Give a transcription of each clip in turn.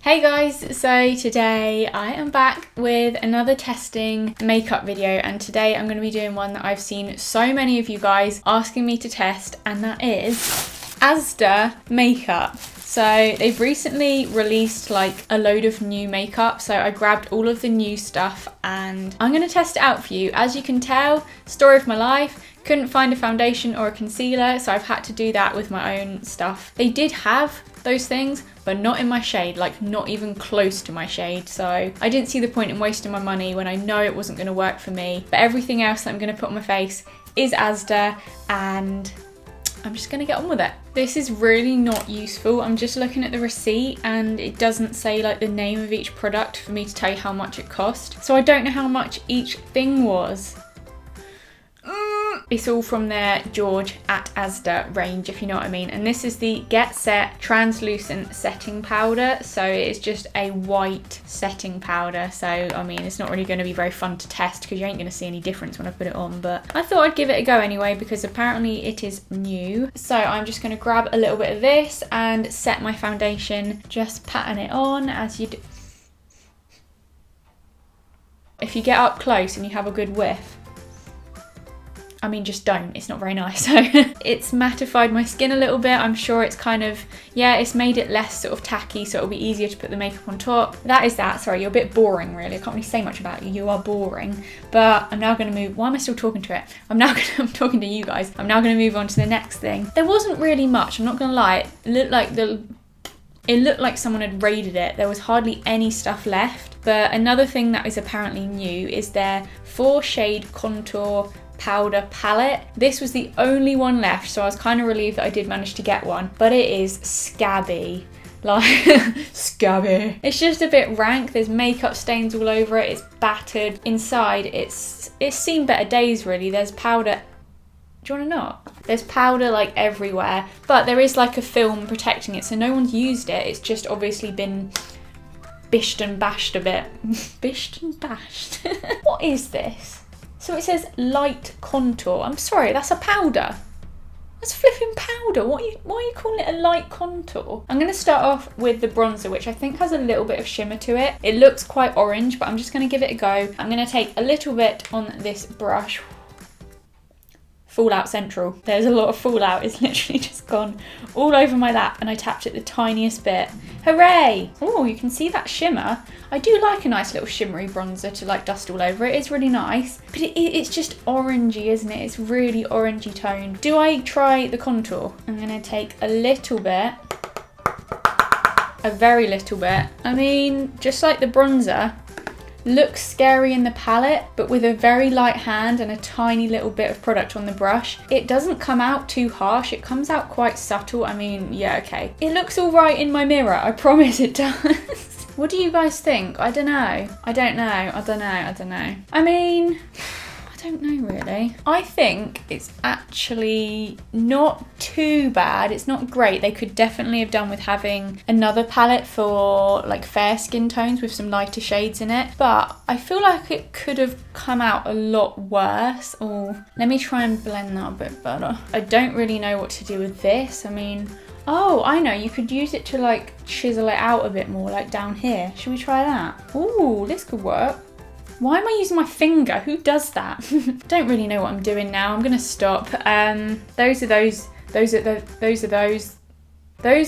Hey guys, so today I am back with another testing makeup video, and today I'm going to be doing one that I've seen so many of you guys asking me to test, and that is ASDA makeup. So they've recently released like a load of new makeup, so I grabbed all of the new stuff and I'm going to test it out for you. As you can tell, story of my life. Couldn't find a foundation or a concealer, so I've had to do that with my own stuff. They did have those things, but not in my shade, like not even close to my shade. So I didn't see the point in wasting my money when I know it wasn't going to work for me. But everything else that I'm going to put on my face is ASDA, and I'm just going to get on with it. This is really not useful. I'm just looking at the receipt and it doesn't say like the name of each product for me to tell you how much it cost. So I don't know how much each thing was. It's all from their George at ASDA range, if you know what I mean. And this is the Get Set Translucent Setting Powder. So it's just a white setting powder. So, I mean, it's not really going to be very fun to test because you ain't going to see any difference when I put it on. But I thought I'd give it a go anyway because apparently it is new. So I'm just going to grab a little bit of this and set my foundation, just patting it on as you do. If you get up close and you have a good whiff, I mean, just don't, it's not very nice. So it's mattified my skin a little bit. I'm sure it's kind of, yeah, it's made it less sort of tacky, so it'll be easier to put the makeup on top. That is that. Sorry, you're a bit boring really. I can't really say much about you. You are boring. But I'm now going to move, why am I still talking to it? I'm talking to you guys. I'm now going to move on to the next thing. There wasn't really much, I'm not going to lie. It looked like someone had raided it. There was hardly any stuff left. But another thing that is apparently new is their 4-shade contour powder palette. This was the only one left, so I was kind of relieved that I did manage to get one, but it is scabby. Like, scabby. It's just a bit rank. There's makeup stains all over it. It's battered. Inside, it's seen better days really. There's powder. Do you want to not? There's powder like everywhere, but there is like a film protecting it, so no one's used it. It's just obviously been bished and bashed a bit. Bished and bashed. What is this? So it says light contour. I'm sorry, that's a powder. That's flipping powder. Why are you calling it a light contour? I'm going to start off with the bronzer, which I think has a little bit of shimmer to it. It looks quite orange, but I'm just going to give it a go. I'm going to take a little bit on this brush. Fallout Central. There's a lot of fallout. It's literally just gone all over my lap and I tapped it the tiniest bit. Hooray! Oh, you can see that shimmer. I do like a nice little shimmery bronzer to like dust all over it. It's really nice. But it's just orangey, isn't it? It's really orangey toned. Do I try the contour? I'm going to take a little bit. A very little bit. I mean, just like the bronzer, looks scary in the palette, but with a very light hand and a tiny little bit of product on the brush, it doesn't come out too harsh. It comes out quite subtle. I mean, yeah, okay. It looks all right in my mirror. I promise it does. What do you guys think? I don't know. I don't know. I mean, I don't know really. I think it's actually not too bad. It's not great. They could definitely have done with having another palette for like fair skin tones with some lighter shades in it. But I feel like it could have come out a lot worse. Or let me try and blend that a bit better. I don't really know what to do with this. I mean, oh, I know. You could use it to like chisel it out a bit more, like down here. Should we try that? Ooh, this could work. Why am I using my finger? Who does that? Don't really know what I'm doing now. I'm gonna stop. Those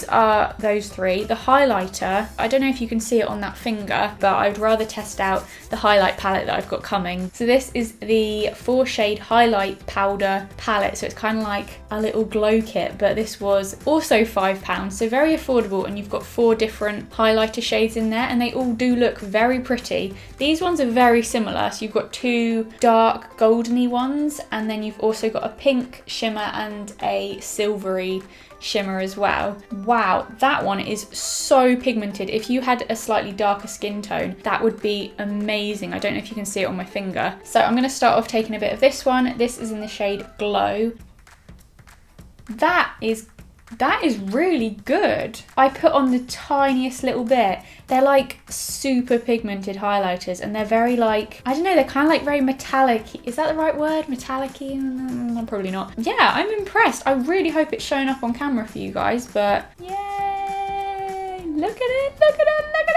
are those three. The highlighter, I don't know if you can see it on that finger, but I'd rather test out the highlight palette that I've got coming. So this is the 4-shade highlight powder palette. So it's kind of like a little glow kit, but this was also £5, so very affordable. And you've got 4 different highlighter shades in there, and they all do look very pretty. These ones are very similar. So you've got 2 dark goldeny ones, and then you've also got a pink shimmer and a silvery shimmer as well. Wow, that one is so pigmented. If you had a slightly darker skin tone, that would be amazing. I don't know if you can see it on my finger. So I'm going to start off taking a bit of this one. This is in the shade Glow. That is really good. I put on the tiniest little bit. They're like super pigmented highlighters, and they're very like, I don't know, they're kind of like very metallic. Is that the right word? Metallic-y? Probably not. Yeah, I'm impressed. I really hope it's showing up on camera for you guys, but yay! Look at it, look at it, look at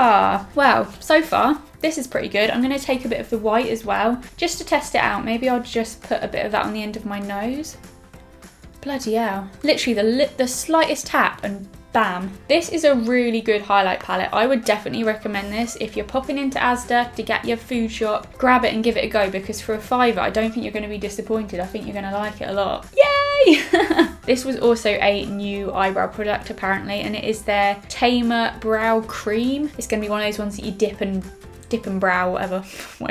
Ah, well, so far, this is pretty good. I'm going to take a bit of the white as well, just to test it out. Maybe I'll just put a bit of that on the end of my nose. Bloody hell. Literally the slightest tap and bam. This is a really good highlight palette. I would definitely recommend this if you're popping into ASDA to get your food shop. Grab it and give it a go, because for a £5 I don't think you're going to be disappointed. I think you're going to like it a lot. Yay! This was also a new eyebrow product apparently, and it is their Tamer Brow Cream. It's going to be one of those ones that you dip and brow, whatever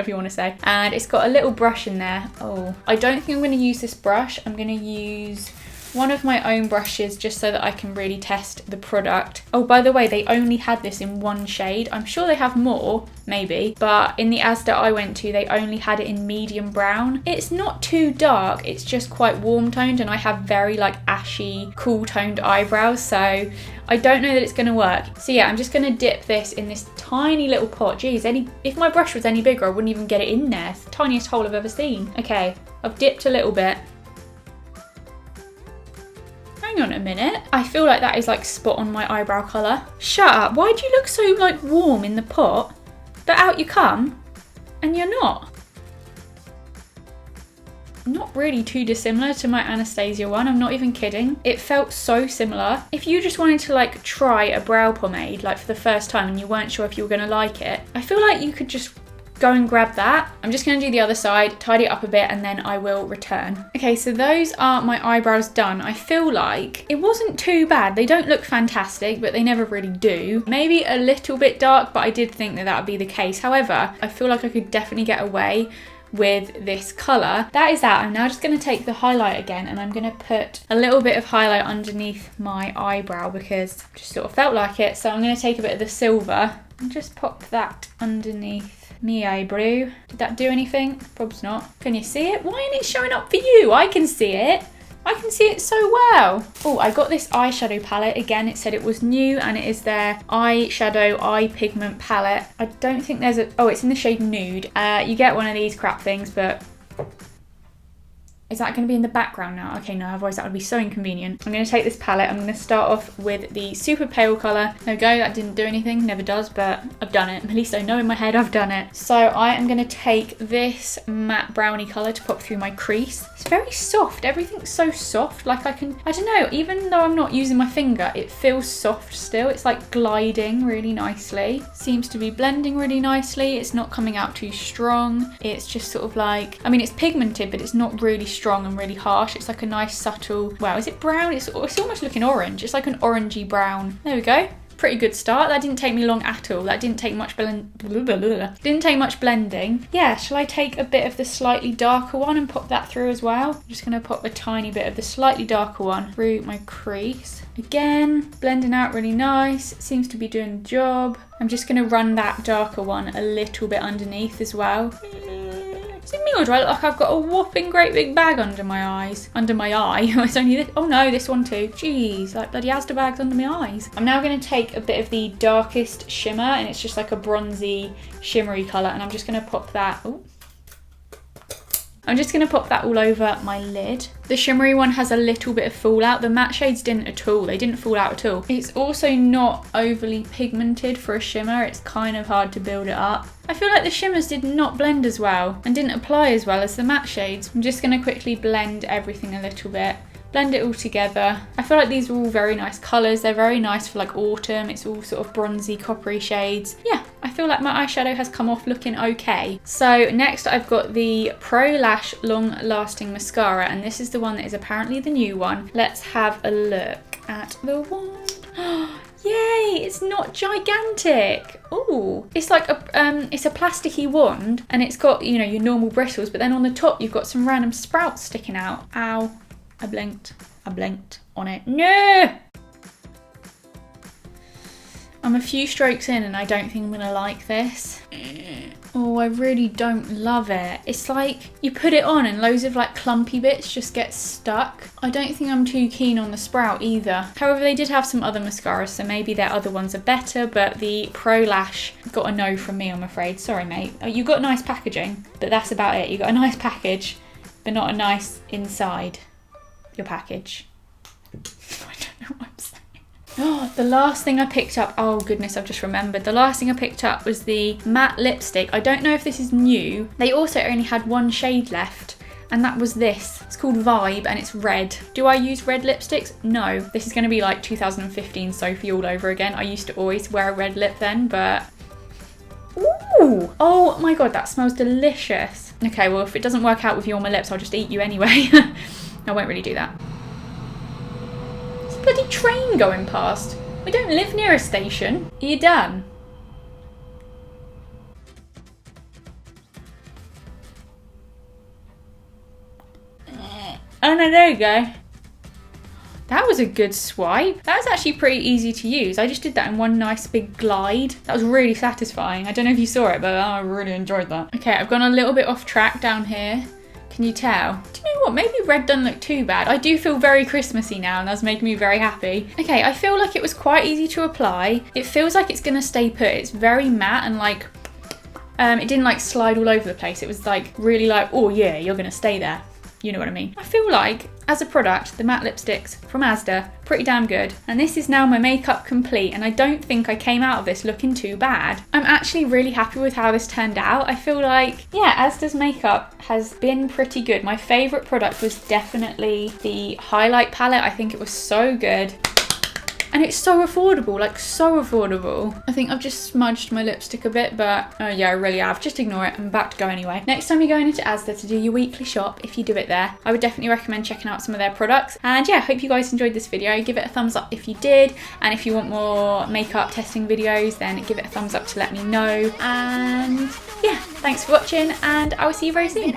you want to say. And it's got a little brush in there. Oh, I don't think I'm going to use this brush. I'm going to use one of my own brushes just so that I can really test the product. Oh, by the way, they only had this in one shade. I'm sure they have more, maybe, but in the ASDA I went to, they only had it in medium brown. It's not too dark, it's just quite warm toned, and I have very like ashy, cool toned eyebrows, so I don't know that it's gonna work. So yeah, I'm just gonna dip this in this tiny little pot. Geez, if my brush was any bigger, I wouldn't even get it in there. It's the tiniest hole I've ever seen. Okay, I've dipped a little bit. Hang on a minute. I feel like that is like spot on my eyebrow colour. Shut up. Why do you look so like warm in the pot, but out you come and you're not? Not really too dissimilar to my Anastasia one. I'm not even kidding. It felt so similar. If you just wanted to like try a brow pomade like for the first time and you weren't sure if you were going to like it, I feel like you could just go and grab that. I'm just going to do the other side, tidy it up a bit, and then I will return. Okay, so those are my eyebrows done. I feel like it wasn't too bad. They don't look fantastic, but they never really do. Maybe a little bit dark, but I did think that that would be the case. However, I feel like I could definitely get away with this colour. That is that. I'm now just going to take the highlight again, and I'm going to put a little bit of highlight underneath my eyebrow because I just sort of felt like it. So I'm going to take a bit of the silver and just pop that underneath me eyebrow. Did that do anything? Probably not. Can you see it? Why isn't it showing up for you? I can see it. I can see it so well. Oh, I got this eyeshadow palette. Again, it said it was new, and it is their eyeshadow eye pigment palette. I don't think there's a... Oh, it's in the shade Nude. You get one of these crap things, but... Is that going to be in the background now? Okay, no, otherwise that would be so inconvenient. I'm going to take this palette. I'm going to start off with the super pale colour. There we go, that didn't do anything, never does, but I've done it. At least I know in my head I've done it. So I am going to take this matte brownie colour to pop through my crease. It's very soft, everything's so soft. Like I don't know, even though I'm not using my finger, it feels soft still. It's like gliding really nicely. Seems to be blending really nicely. It's not coming out too strong. It's just sort of like, I mean, it's pigmented, but it's not really strong and really harsh. It's like a nice subtle, wow, is it brown? It's almost looking orange. It's like an orangey brown. There we go. Pretty good start. That didn't take me long at all. That didn't take much didn't take much blending. Yeah, shall I take a bit of the slightly darker one and pop that through as well? I'm just going to pop a tiny bit of the slightly darker one through my crease. Again, blending out really nice. It seems to be doing the job. I'm just going to run that darker one a little bit underneath as well. Is it me or do I look like I've got a whopping great big bag under my eyes? Under my eye? It's only this. Oh no, this one too. Jeez, like bloody ASDA bags under my eyes. I'm now going to take a bit of the darkest shimmer, and it's just like a bronzy, shimmery colour, and I'm just going to pop that. Ooh. I'm just going to pop that all over my lid. The shimmery one has a little bit of fallout. The matte shades didn't at all. They didn't fall out at all. It's also not overly pigmented for a shimmer. It's kind of hard to build it up. I feel like the shimmers did not blend as well and didn't apply as well as the matte shades. I'm just going to quickly blend everything a little bit. Blend it all together. I feel like these are all very nice colours. They're very nice for like autumn. It's all sort of bronzy, coppery shades. Yeah, I feel like my eyeshadow has come off looking okay. So next I've got the Pro Lash Long Lasting Mascara, and this is the one that is apparently the new one. Let's have a look at the wand. Yay, it's not gigantic. Ooh, it's like it's a plasticky wand, and it's got, you know, your normal bristles, but then on the top you've got some random sprouts sticking out. Ow. I blinked on it. No! I'm a few strokes in and I don't think I'm gonna like this. Oh, I really don't love it. It's like you put it on and loads of like clumpy bits just get stuck. I don't think I'm too keen on the sprout either. However, they did have some other mascaras, so maybe their other ones are better, but the Pro Lash got a no from me, I'm afraid. Sorry, mate. You got nice packaging, but that's about it. You got a nice package, but not a nice inside your package. I don't know what I'm saying. The last thing I picked up, oh goodness, I've just remembered. The last thing I picked up was the matte lipstick. I don't know if this is new. They also only had one shade left, and that was this. It's called Vibe and it's red. Do I use red lipsticks? No. This is gonna be like 2015 Sophie all over again. I used to always wear a red lip then, but... Ooh! Oh my god, that smells delicious. Okay, well if it doesn't work out with you on my lips, I'll just eat you anyway. I won't really do that. There's a bloody train going past. We don't live near a station. Are you done? Oh no, there you go. That was a good swipe. That was actually pretty easy to use. I just did that in one nice big glide. That was really satisfying. I don't know if you saw it, but I really enjoyed that. Okay, I've gone a little bit off track down here. Can you tell? Do you know what? Maybe red doesn't look too bad. I do feel very Christmassy now and that's making me very happy. Okay, I feel like it was quite easy to apply. It feels like it's gonna stay put. It's very matte and like, it didn't like slide all over the place. It was like really like, oh yeah, you're gonna stay there. You know what I mean? I feel like, as a product, the matte lipsticks from ASDA, pretty damn good. And this is now my makeup complete, and I don't think I came out of this looking too bad. I'm actually really happy with how this turned out. I feel like, yeah, ASDA's makeup has been pretty good. My favourite product was definitely the highlight palette. I think it was so good. And it's so affordable, like so affordable. I think I've just smudged my lipstick a bit, but oh yeah, I really have. Just ignore it, I'm about to go anyway. Next time you're going into Asda to do your weekly shop, if you do it there, I would definitely recommend checking out some of their products. And yeah, I hope you guys enjoyed this video. Give it a thumbs up if you did. And if you want more makeup testing videos, then give it a thumbs up to let me know. And yeah, thanks for watching and I will see you very soon.